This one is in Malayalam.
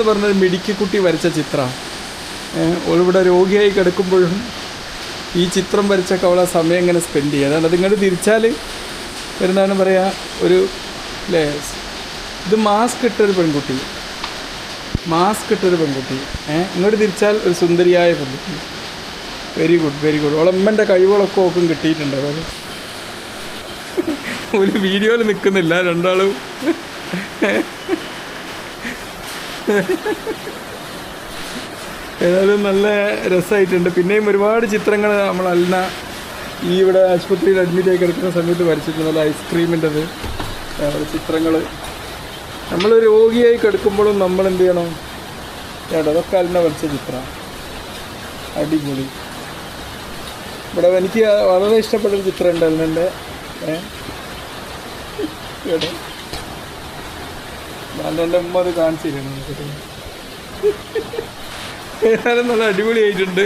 എന്ന് പറഞ്ഞൊരു മിടുക്കിക്കുട്ടി വരച്ച ചിത്രമാണ്. ഓളിവിടെ രോഗിയായി കിടക്കുമ്പോഴും ഈ ചിത്രം വരച്ചൊക്കെ അവളെ സമയം ഇങ്ങനെ സ്പെൻഡ് ചെയ്യുക. അതാണ് അതിങ്ങോട്ട് തിരിച്ചാൽ എന്താണ് പറയുക, ഒരു അല്ലേ, ഇത് മാസ്ക് ഇട്ടൊരു പെൺകുട്ടി, ഇങ്ങോട്ട് തിരിച്ചാൽ ഒരു സുന്ദരിയായ പെൺകുട്ടി. Very good, very good. ഓളമ്മൻ്റെ കഴിവുകളൊക്കെ ഓക്കും കിട്ടിയിട്ടുണ്ട്. അതായത് ഒരു വീഡിയോയിൽ നിൽക്കുന്നില്ല രണ്ടാളും. ഏതായാലും നല്ല രസമായിട്ടുണ്ട്. പിന്നെയും ഒരുപാട് ചിത്രങ്ങൾ നമ്മൾ അൽന ഈ ഇവിടെ ആശുപത്രിയിൽ അഡ്മിറ്റായി കിടക്കുന്ന സമയത്ത് വരച്ചിട്ടുണ്ട്. നല്ല ഐസ്ക്രീമിൻ്റെത് ചിത്രങ്ങൾ. നമ്മൾ രോഗിയായി കിടക്കുമ്പോഴും നമ്മൾ എന്ത് ചെയ്യണം ചേട്ടാ, അതൊക്കെ അൽന വരച്ച ചിത്രം. അടിപൊളി. ഇവിടെ എനിക്ക് വളരെ ഇഷ്ടപ്പെട്ടൊരു ചിത്രം ഉണ്ട് അൽനൻ്റെ. കേട്ടോ, ഞാൻ എൻ്റെ ഉമ്മ അത് കാണിച്ചു തരണം. ഏതായാലും നല്ല അടിപൊളിയായിട്ടുണ്ട്.